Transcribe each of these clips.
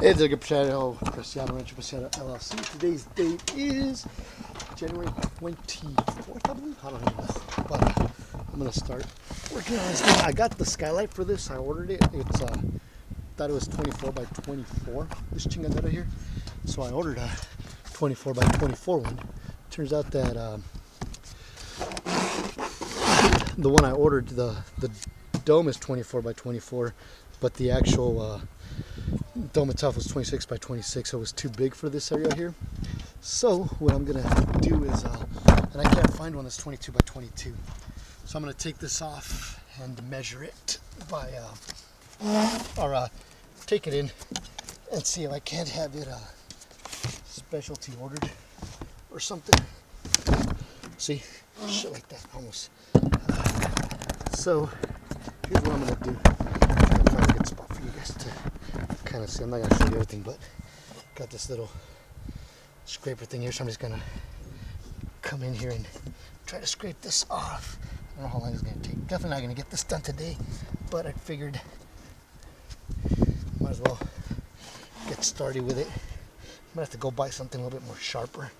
Hey there, good Preciado, Preciado Rancho Preciado LLC. Today's date is January 24th, I believe. I don't even know. But I'm going to start working on this thing. I got the skylight for this. I ordered it. It's thought it was 24 by 24, this chingadera here. So I ordered a 24 by 24 one. Turns out that the one I ordered, the dome is 24 by 24, but the actual dome itself was 26 by 26, so it was too big for this area here. So what I'm gonna do is, and I can't find one that's 22 by 22, so I'm gonna take this off and measure it by, take it in and see if I can't have it specialty ordered or something. See, shit like that almost. So here's what I'm gonna do. I'm gonna find a good spot for you guys to kind of see. I'm not gonna show you everything, but got this little scraper thing here, so I'm just gonna come in here and try to scrape this off. I don't know how long it's gonna take. Definitely not gonna get this done today, but I figured might as well get started with it. I'm gonna have to go buy something a little bit more sharper,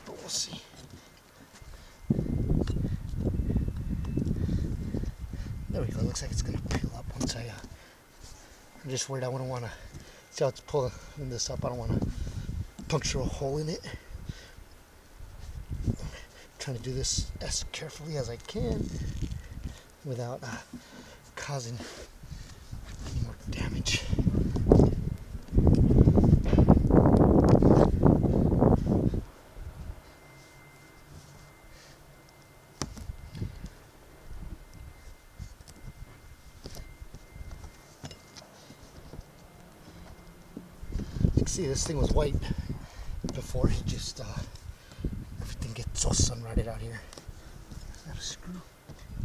but we'll see. There we go. It looks like it's gonna peel up once I'm just worried I wouldn't want to see how it's pulling this up. I don't want to puncture a hole in it. I'm trying to do this as carefully as I can without causing any more damage. See, this thing was white before. It just everything gets so sun-rotted out here. Is that a screw?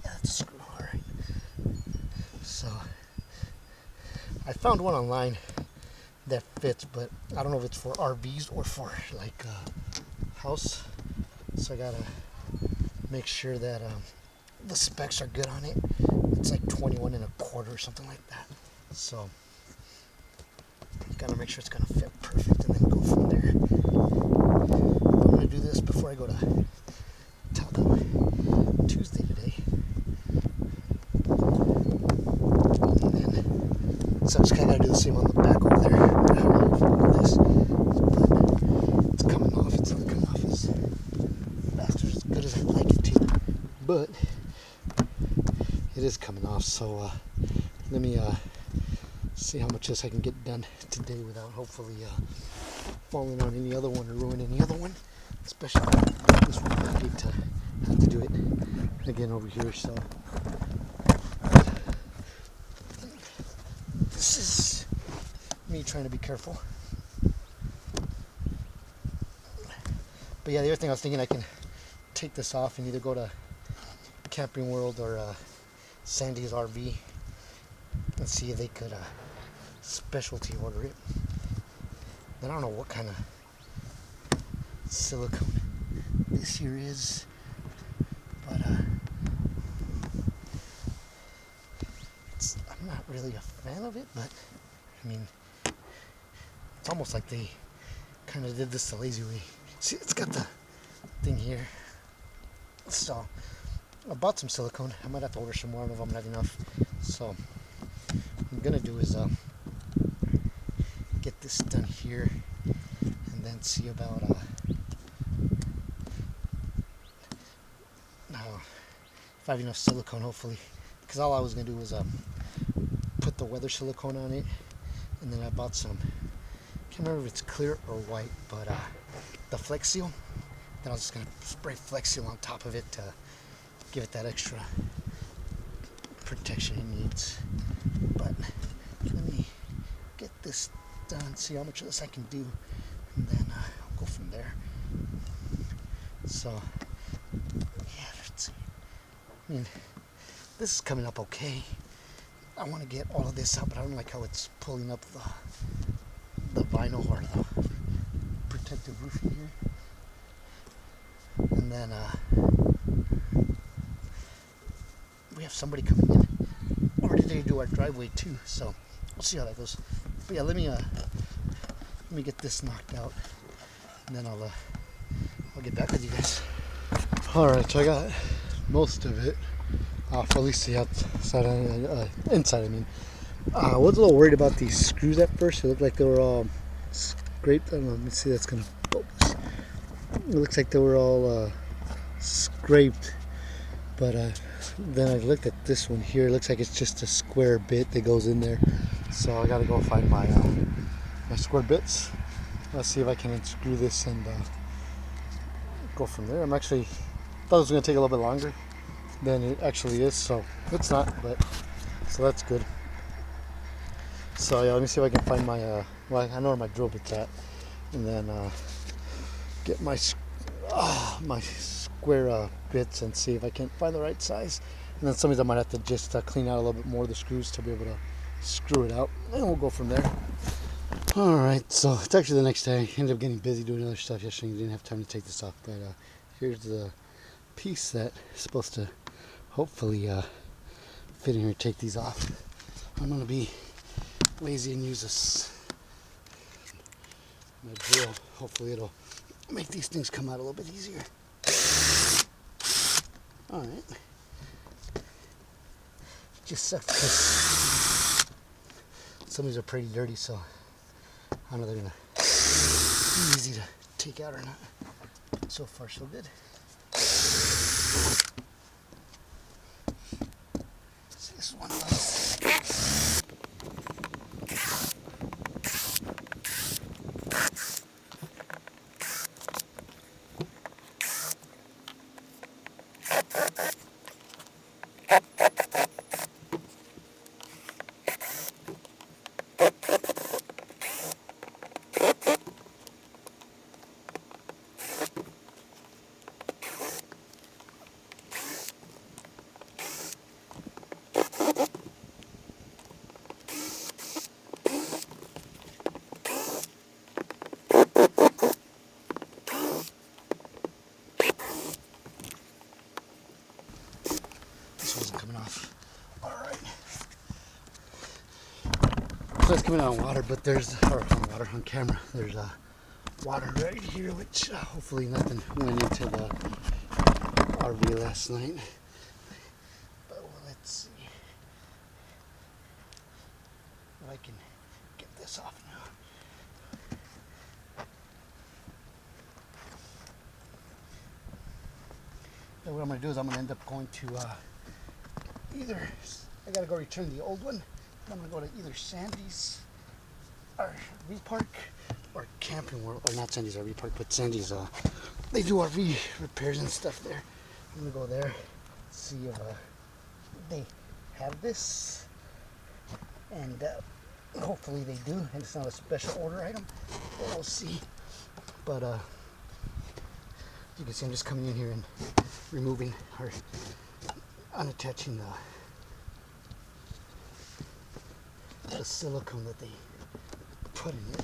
Yeah, that's a screw. All right. So I found one online that fits, but I don't know if it's for RVs or for like house. So I gotta make sure that the specs are good on it. It's like 21 1/4 or something like that. So gotta make sure it's gonna fit perfect and then go from there. I'm gonna do this before I go to Taco Tuesday today. And then, so I just kinda gotta do the same on the back over there. I don't know if all this, but it's coming off. It's not coming off as fast or as good as I'd like it to, but it is coming off. So let me see how much of this I can get done today without hopefully falling on any other one or ruin any other one, especially this one. I hate to have to do it again over here. So this is me trying to be careful. But yeah, the other thing I was thinking, I can take this off and either go to Camping World or Sandy's RV and see if they could specialty order it. Then I don't know what kind of silicone this here is, but I'm not really a fan of it. But I mean, it's almost like they kind of did this the lazy way. See, it's got the thing here. So I bought some silicone. I might have to order some more. I don't know if I'm gonna have enough. So what I'm gonna do is get this done here and then see about if I have enough silicone, hopefully, because all I was gonna do was put the weather silicone on it, and then I bought some, can't remember if it's clear or white, but the Flex Seal. Then I was just gonna spray Flex Seal on top of it to give it that extra protection it needs. But let me get this done, see how much of this I can do, and then I'll go from there. So yeah, let's see. I mean, this is coming up okay. I want to get all of this out, but I don't like how it's pulling up the vinyl or the protective roofing here. And then we have somebody coming in over today to do our driveway too, so we'll see how that goes. But yeah, let me let me get this knocked out, and then I'll get back with you guys. Alright, so I got most of it off, at least the outside, inside I mean. I was a little worried about these screws at first. It looked like they were all scraped. I don't know, let me see, that's gonna focus. It looks like they were all scraped, but then I looked at this one here. It looks like it's just a square bit that goes in there. So I gotta go find my my square bits. Let's see if I can unscrew this and go from there. I'm actually thought it was gonna take a little bit longer than it actually is, so it's not, but so that's good. So yeah, let me see if I can find my well, I know where my drill bit's at, and then get my my square bits and see if I can find the right size. And then sometimes I might have to just clean out a little bit more of the screws to be able to screw it out, and we'll go from there. Alright, so it's actually the next day. I ended up getting busy doing other stuff yesterday. Didn't have time to take this off, but here's the piece that is supposed to hopefully fit in here and take these off. I'm going to be lazy and use this my drill. Hopefully it'll make these things come out a little bit easier. Alright. Just sucks because some of these are pretty dirty, so I don't know if they're going to be easy to take out or not. So far so good. This one was coming off. Alright. So it's coming out on water, but there's, or on water, on camera, there's water right here, which hopefully nothing went into the RV last night. But well, let's see if I can get this off now. And what I'm going to do is I'm going to end up going to either, I gotta go return the old one, and I'm gonna go to either Sandy's or RV or Camping World, or not Sandy's RV Park, but Sandy's, they do RV repairs and stuff there. I'm gonna go there, see if they have this, and hopefully they do, and it's not a special order item, but we'll see. But as you can see, I'm just coming in here and removing or unattaching the silicone that they put in it.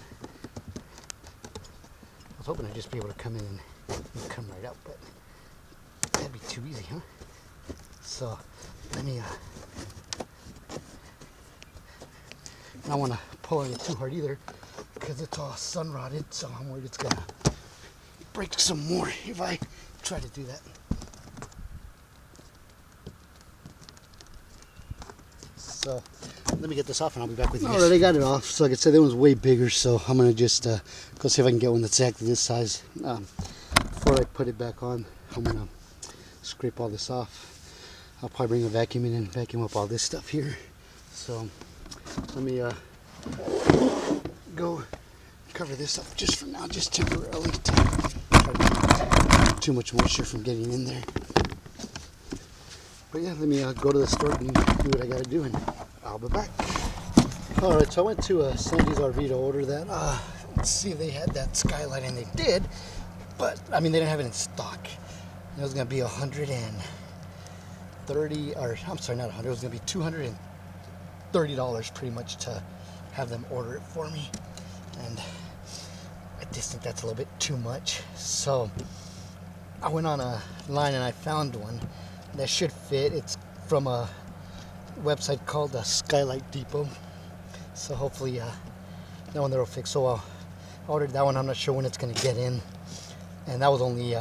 I was hoping I'd just be able to come in and come right out, but that'd be too easy, huh? So let me I don't want to pull on it too hard either, because it's all sun rotted, so I'm worried it's gonna break some more if I try to do that. So let me get this off and I'll be back with you guys. Alright, I got it off. So like I said, that one's way bigger, so I'm going to just go see if I can get one that's exactly this size. Before I put it back on, I'm going to scrape all this off. I'll probably bring a vacuum in and vacuum up all this stuff here. So let me go cover this up just for now, just temporarily, to try to keep too much moisture from getting in there. But yeah, let me go to the store and do what I gotta do, and I'll be back. Alright, so I went to Sandy's RV to order that. Let's see if they had that skylight, and they did. But, I mean, they didn't have it in stock. It was gonna be $130, or I'm sorry, not 100. It was gonna be $230 pretty much to have them order it for me. And I just think that's a little bit too much. So I went on a line and I found one that should fit. It's from a website called Skylight Depot. So hopefully that one there will fix. So ordered that one. I'm not sure when it's gonna get in, and that was only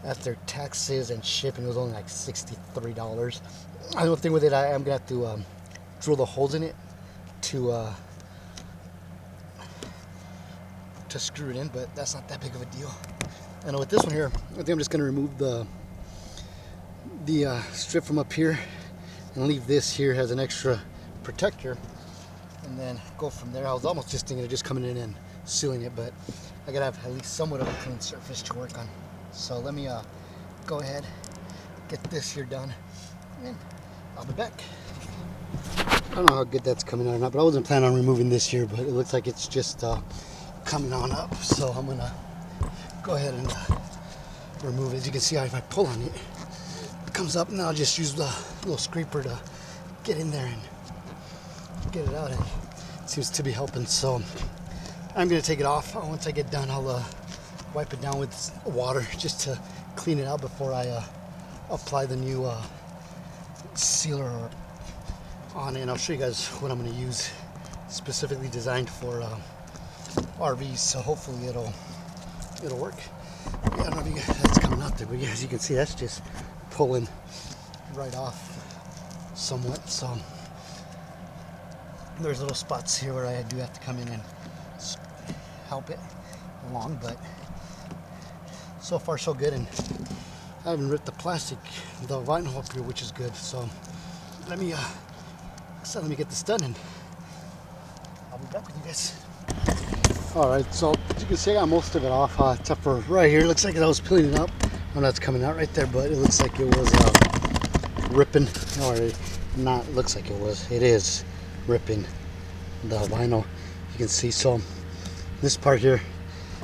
after taxes and shipping, it was only like $63. The only thing with it, I am gonna have to drill the holes in it to screw it in, but that's not that big of a deal. And with this one here, I think I'm just gonna remove the strip from up here and leave this here as an extra protector, and then go from there. I was almost just thinking of just coming in and sealing it, but I gotta have at least somewhat of a clean surface to work on. So let me go ahead, get this here done, and I'll be back. I don't know how good that's coming out or not, but I wasn't planning on removing this here, but it looks like it's just coming on up. So I'm gonna go ahead and remove it. As you can see, if I pull on it, it comes up, and I'll just use the little scraper to get in there and get it out, and it seems to be helping. So I'm gonna take it off. Once I get done, I'll wipe it down with water just to clean it out before I apply the new sealer on it. And I'll show you guys what I'm going to use, specifically designed for RVs. So hopefully it'll work. Yeah, I don't know if you guys, that's coming out there, but yeah, as you can see, that's just pulling right off somewhat. So there's little spots here where I do have to come in and help it along, but so far so good. And I haven't ripped the plastic, the vinyl up here, which is good. So let me get this done, and I'll be back with you guys. All right, so as you can see, I got most of it off, except for right here. It looks like I was peeling it up. I know it's coming out right there, but it looks like it was ripping, or not. Looks like it was. It is ripping the vinyl. You can see. So this part here,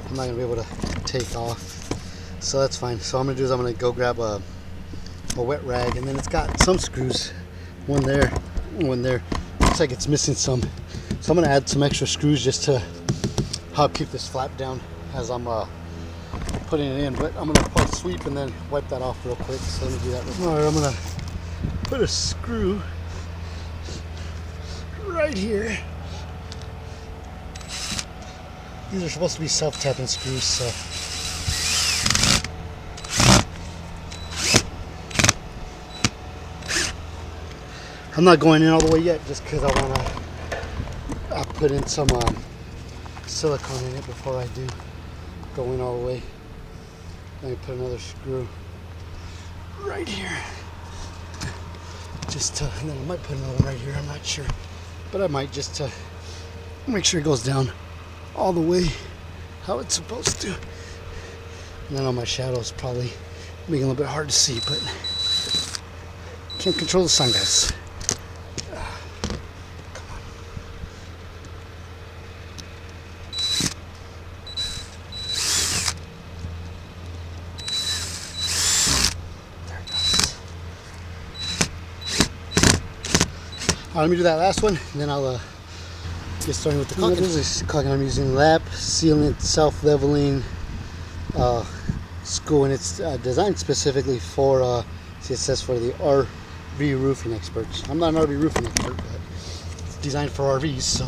I'm not gonna be able to take off. So that's fine. So I'm gonna do is I'm gonna go grab a wet rag, and then it's got some screws, one there, one there. Looks like it's missing some. So I'm gonna add some extra screws just to help keep this flap down as I'm putting it in. But I'm gonna probably sweep and then wipe that off real quick. So let me do that real quick. All right, I'm gonna put a screw right here. These are supposed to be self-tapping screws, so I'm not going in all the way yet, just because I want to put in some silicone in it before I do go in all the way. Let me put another screw right here, just to, and then I might put another one right here, I'm not sure, but I might, just to make sure it goes down all the way how it's supposed to. And I know my shadow is probably making it a little bit hard to see, but can't control the sun, guys. Let me do that last one, and then I'll get started with the caulking. This is caulking. I'm using lap sealant, self-leveling screw, and it's designed specifically for, see, it says for the RV roofing experts. I'm not an RV roofing expert, but it's designed for RVs, so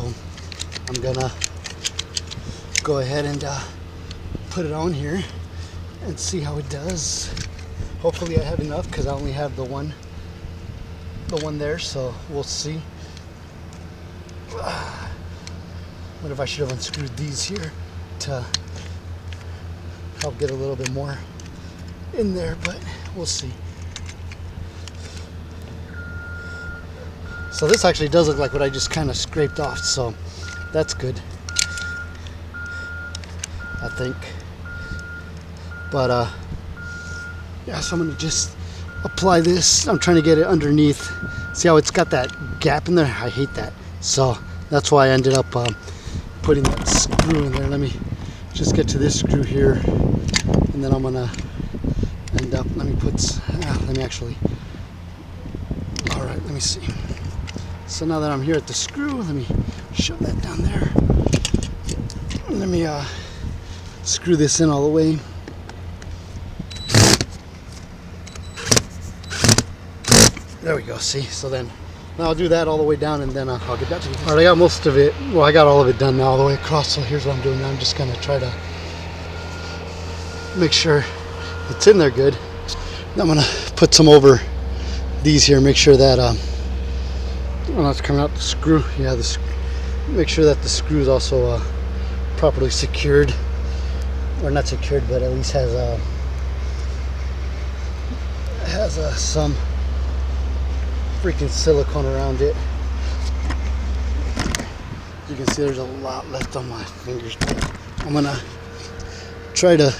I'm gonna go ahead and put it on here and see how it does. Hopefully I have enough, because I only have the one there, so we'll see. What if I should have unscrewed these here to help get a little bit more in there, but we'll see. So this actually does look like what I just kind of scraped off, so that's good, I think. But yeah, so I'm gonna just apply this. I'm trying to get it underneath. See how it's got that gap in there? I hate that. So that's why I ended up putting that screw in there. Let me just get to this screw here, and then I'm gonna end up, let me actually, all right, let me see. So now that I'm here at the screw, let me shove that down there. Let me screw this in all the way. There we go, see? So then Now I'll do that all the way down and then I'll get back to you. All right, I got most of it. Well, I got all of it done now all the way across. So here's what I'm doing now. I'm just gonna try to make sure it's in there good. Now I'm gonna put some over these here. Make sure that well, it's coming out the screw. Yeah, make sure that the screw is also properly secured, or not secured, but at least has some freaking silicone around it. You can see there's a lot left on my fingers, but I'm gonna try to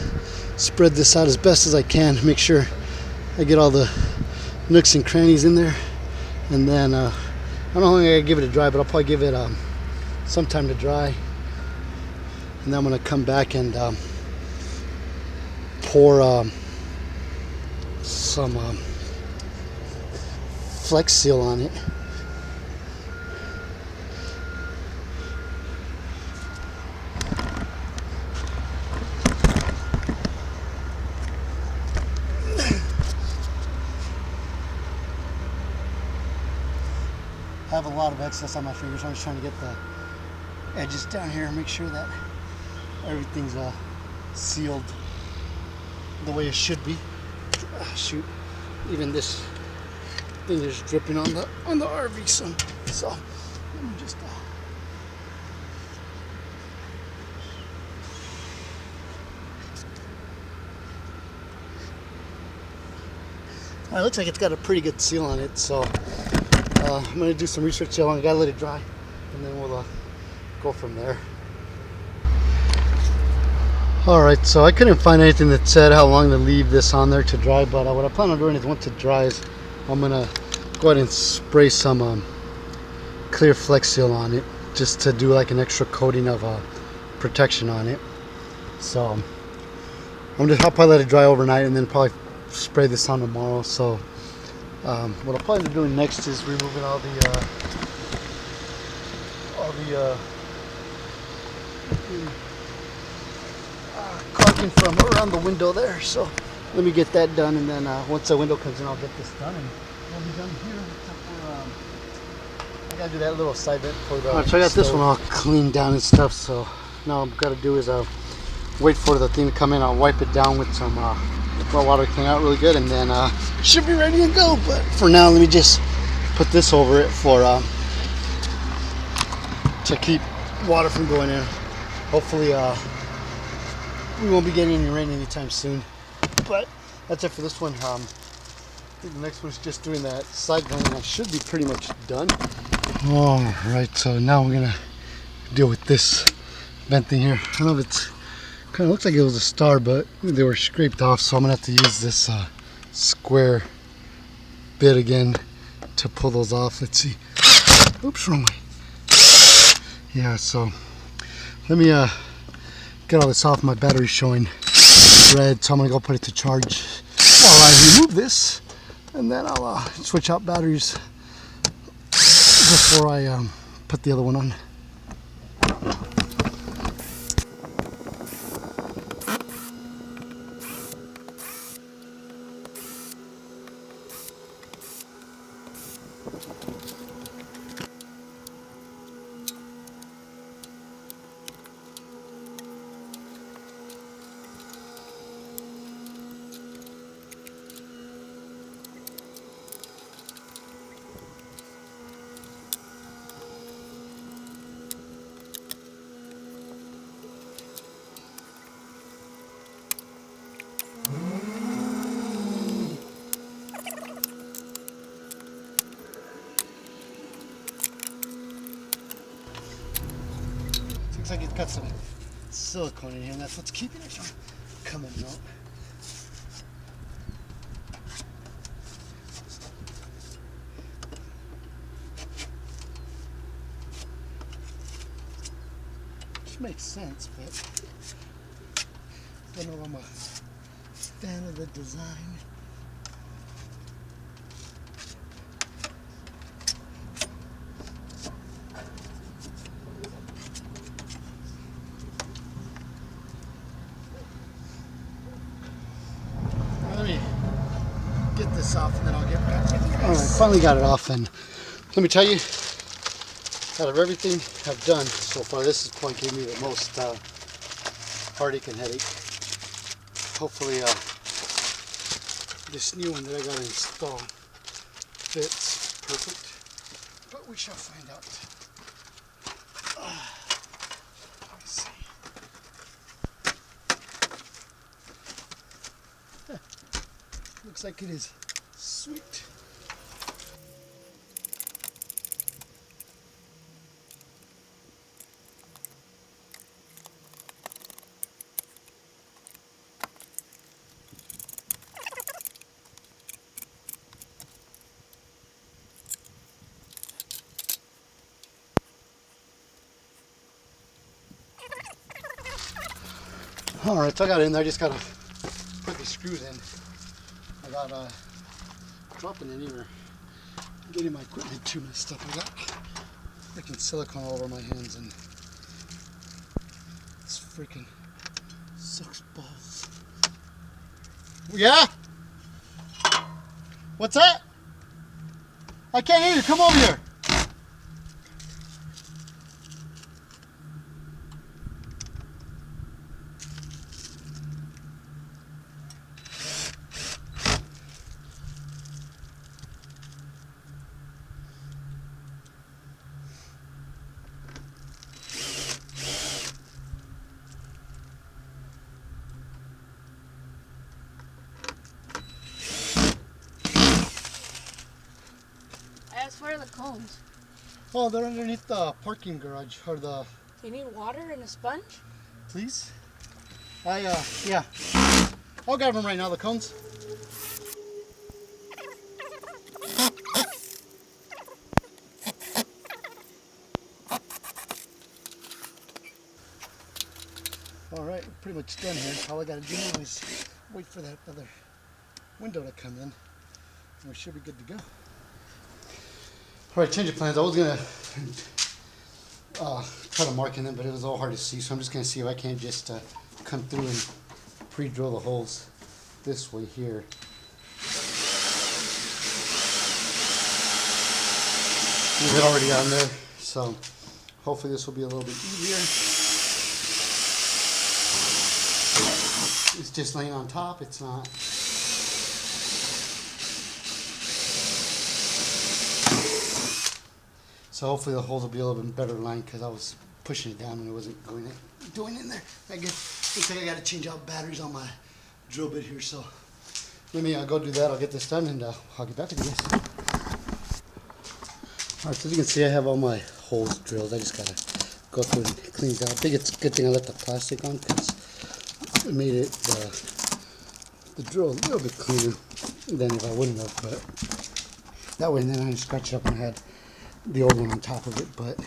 spread this out as best as I can. Make sure I get all the nooks and crannies in there, and then I don't know how long I gotta give it to dry, but I'll probably give it some time to dry, and then I'm gonna come back and pour some Flex Seal on it. I have a lot of excess on my fingers. I'm just trying to get the edges down here and make sure that everything's sealed the way it should be. Shoot, even this thing is dripping on the RV some. So let me just it looks like it's got a pretty good seal on it, so I'm going to do some research here. I got to let it dry, and then we'll go from there. Alright, so I couldn't find anything that said how long to leave this on there to dry, but what I plan on doing is once it dries, I'm going to go ahead and spray some clear Flex Seal on it, just to do like an extra coating of protection on it. So I'll probably let it dry overnight and then probably spray this on tomorrow. So what I'll probably be doing next is removing all the caulking from around the window there. So let me get that done, and then once the window comes in, I'll get this done, and we'll be done here. Except for I gotta do that little side vent for the. Alright, so I got this one all cleaned down and stuff. So now I'm gotta do is wait for the thing to come in. I'll wipe it down with some raw water, clean out really good, and then should be ready to go. But for now, let me just put this over it for to keep water from going in. Hopefully we won't be getting any rain anytime soon. But that's it for this one. I think the next one's just doing that side vent, and I should be pretty much done. Alright, so now we're gonna deal with this vent thing here. I don't know if it's kind of looks like it was a star, but they were scraped off, so I'm gonna have to use this square bit again to pull those off. Let's see. Oops, wrong way. Yeah, so let me get all this off. My battery's showing red, so I'm gonna go put it to charge while I remove this, and then I'll switch out batteries before I put the other one on. Looks like it's got some silicone in here, and that's what's keeping it from coming out. Which makes sense, but I don't know if I'm a fan of the design. Get this off, and then I'll get back to you guys. Alright, finally got it off, and Let me tell you, out of everything I've done so far, this is probably gave me the most heartache and headache. Hopefully this new one that I got to install fits perfect, but we shall find out. Let me see. Looks like it is sweet. Alright, so I got it in there. I just gotta put these screws in. I got dropping in here, getting my equipment too messed up. I got freaking silicone all over my hands and it's freaking sucks balls. Yeah? What's that? I can't hear you. Come over here. As for the cones. Oh, they're underneath the parking garage or the. Do you need water and a sponge? Please? Yeah. I'll grab them right now, the cones. Alright, we're pretty much done here. All I gotta do now is wait for that other window to come in. And we should be good to go. Alright, change of plans. I was gonna try to mark in them, but it was all hard to see, so I'm just gonna see if I can't just come through and pre-drill the holes this way here. We've already on there, so hopefully this will be a little bit easier. It's just laying on top, it's not. So hopefully the holes will be a little bit better lined because I was pushing it down and it wasn't doing in there. I guess looks like I got to change out batteries on my drill bit here. So let me go do that. I'll get this done and I'll get back to you guys. All right, so as you can see, I have all my holes drilled. I just gotta go through and clean it out. I think it's a good thing I left the plastic on because it made it the drill a little bit cleaner than if I wouldn't have. But that way, and then I just scratch it up and I had the old one on top of it. But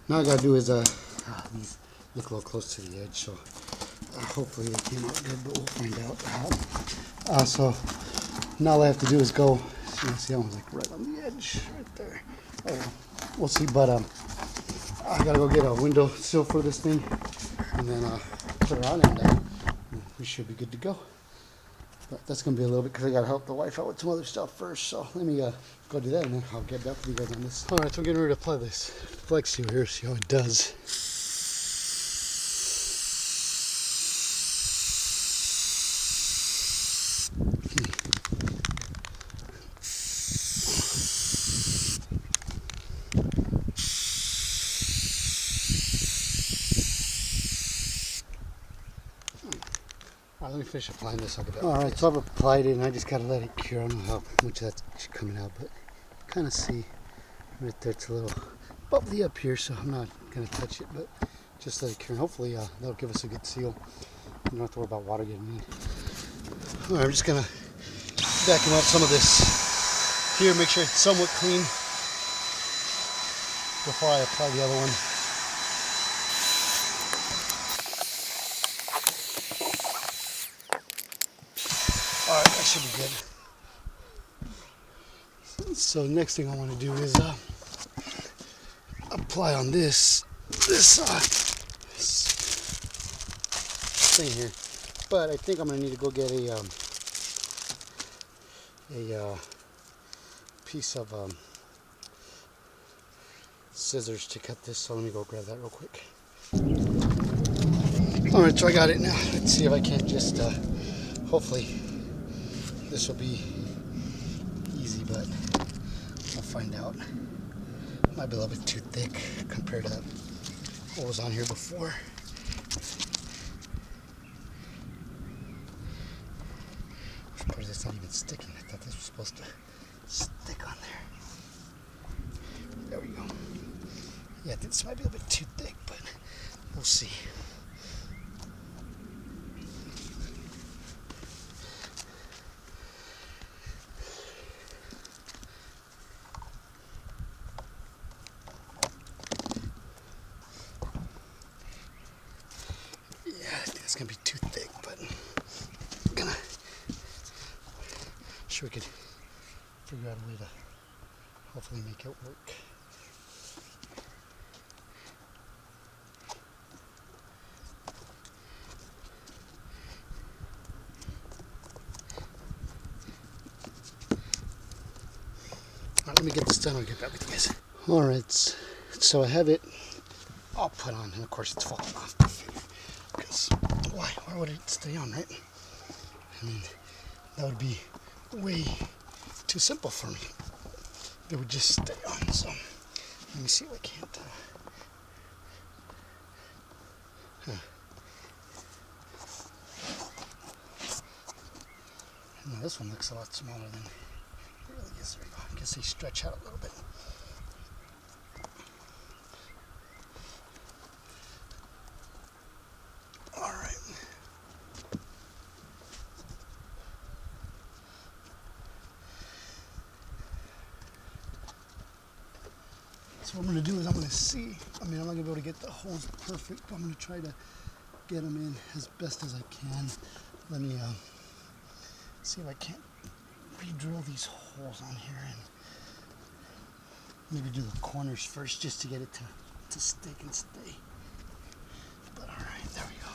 now all I gotta do is these look a little close to the edge, so hopefully they came out good, but we'll find out. So now all I have to do is go. See, that one's like right on the edge, right there. Oh, we'll see, but I gotta go get a window sill for this thing, and then put it on, and we should be good to go. But that's gonna be a little bit because I gotta help the wife out with some other stuff first. So let me go do that, and then I'll get back with you guys on this. All right, so I'm getting ready to apply this flex seal here, see how it does. Let me finish applying this. I'll get back. Alright, so I've applied it and I just gotta let it cure. I don't know how much that's coming out, but kind of see right there it's a little bubbly up here, so I'm not gonna touch it, but just let it cure. And hopefully that'll give us a good seal. You don't have to worry about water getting in. Alright, I'm just gonna vacuum out some of this here, make sure it's somewhat clean before I apply the other one. Alright, that should be good. So next thing I want to do is apply on this thing here. But I think I'm going to need to go get a piece of scissors to cut this, so let me go grab that real quick. Alright, so I got it now. Let's see if I can't just, hopefully this will be easy, but we'll find out. Might be a little bit too thick compared to what was on here before. Which part of this not even sticking? I thought this was supposed to stick on there. There we go. Yeah, this might be a little bit too thick, but we'll see. It's gonna be too thick, but I'm gonna sure we could figure out a way to hopefully make it work. Alright, let me get this done and I'll get back with you guys. Alright, so I have it all put on, and of course it's falling off. Because why would it stay on, right? I mean, that would be way too simple for me. It would just stay on. So let me see if I can't. Now this one looks a lot smaller than it really is. There we go. I guess they stretch out a little bit. So what I'm going to do is I'm going to see, I'm not going to be able to get the holes perfect, but I'm going to try to get them in as best as I can. Let me see if I can't re-drill these holes on here and maybe do the corners first just to get it to stick and stay. But alright, there we go.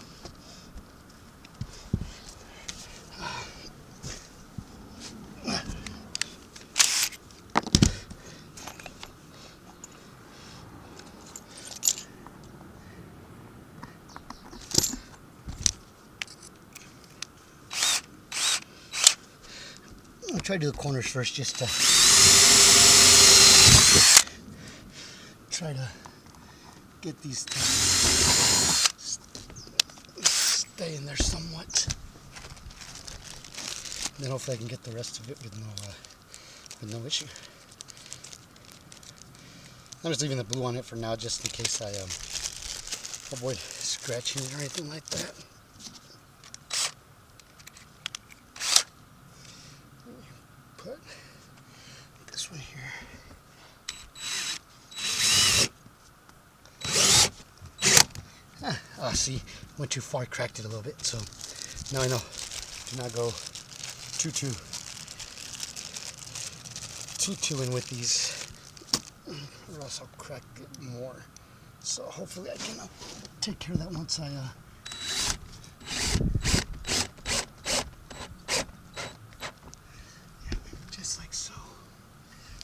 I'll try to do the corners first just to try to get these to stay in there somewhat. And then hopefully I can get the rest of it with no issue. I'm just leaving the blue on it for now just in case I avoid scratching it or anything like that. Put this one here. See, went too far, cracked it a little bit, so now I know. Do not go too in with these, or else I'll crack it more. So hopefully I can take care of that once I just like so.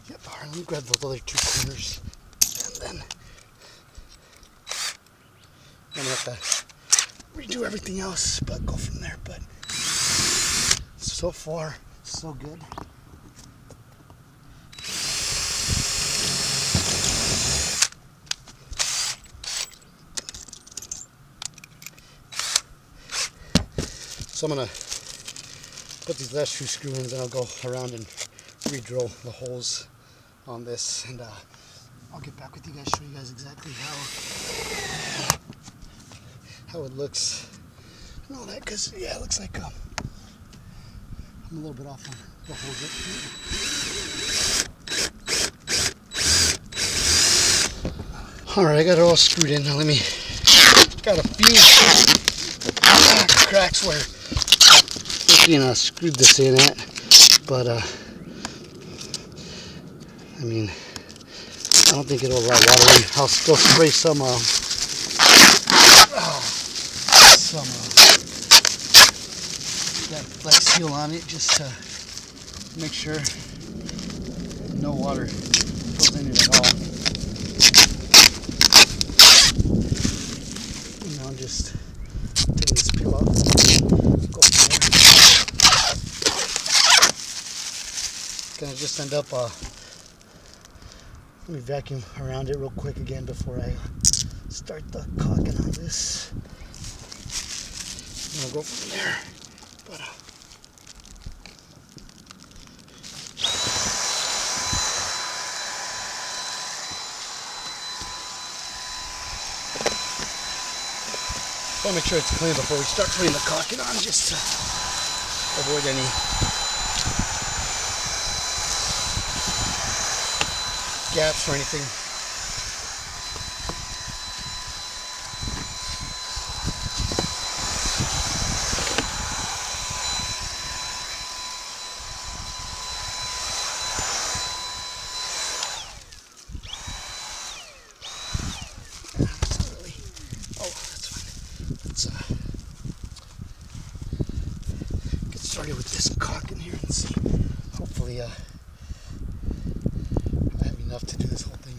Yep, alright, let me grab those other two corners, and then I'm gonna have to redo everything else, but go from there. But so far, so good. So I'm gonna put these last few screw ins and I'll go around and re-drill the holes on this, and I'll get back with you guys, show you guys exactly how it looks and all that, because yeah, it looks like I'm a little bit off on the holes up here. Alright, I got it all screwed in. Now let me, got a few cracks where I screwed this in at, but I mean, I don't think it'll allow water in. I'll still spray some that Flex Seal on it just to make sure no water goes in it at all. just taking this peel off. Go from there. Gonna just end up, let me vacuum around it real quick again before I start the caulking on this. And I'll go from there. But, want to make sure it's clean before we start putting the caulking on, just to avoid any gaps or anything. Get started with this caulking here and see. Hopefully, I have enough to do this whole thing.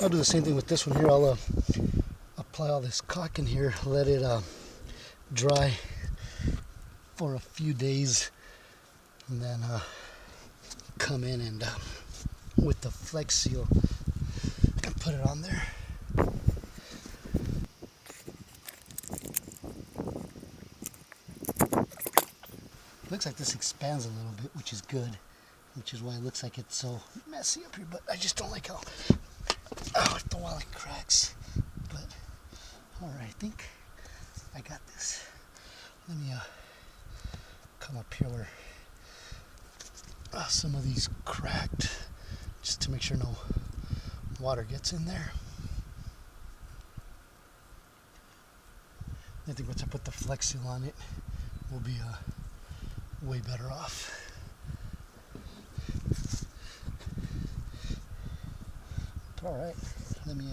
I'll do the same thing with this one here. I'll apply all this caulk in here, let it dry for a few days, and then come in and with the Flex Seal and put it on there. Looks like this expands a little bit, which is good, which is why it looks like it's so messy up here, but I just don't like how after a while it cracks. But alright, I think I got this. Let me come up here where some of these cracked, just to make sure no water gets in there. I think once I put the Flex Seal on it, we'll be way better off. All right, let me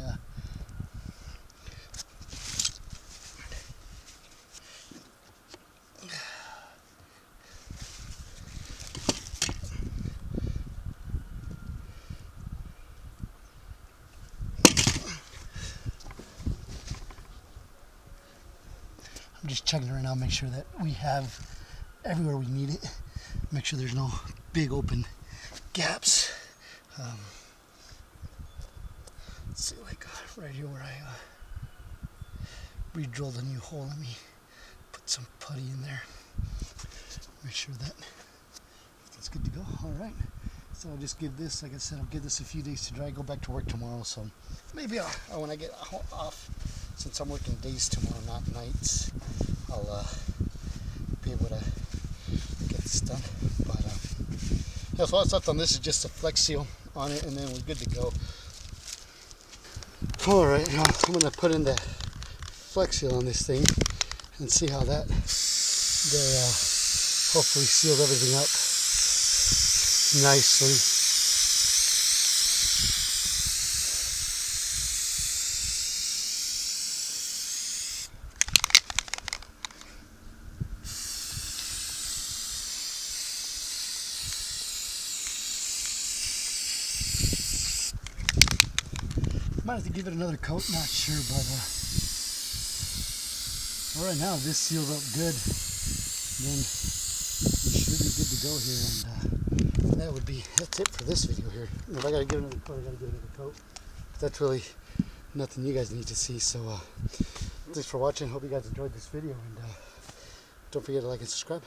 I'm just checking it right now, make sure that we have everywhere we need it, make sure there's no big open gaps. Let's see, like right here where I re-drilled a new hole. Let me put some putty in there. Make sure that it's good to go. All right. So I'll just give this, like I said, I'll give this a few days to dry. Go back to work tomorrow. So maybe when I get off, since I'm working days tomorrow, not nights, I'll be able to get this done. But yeah, so all that's left on this is just a Flex Seal on it, and then we're good to go. Alright, now I'm going to put in the Flex Seal on this thing and see how that hopefully sealed everything up nicely. Might have to give it another coat, not sure, but right now this seals up good. Then we should be good to go here, and that's it for this video here. If I gotta give another coat, I gotta give another coat. That's really nothing you guys need to see. So thanks for watching. Hope you guys enjoyed this video, and don't forget to like and subscribe.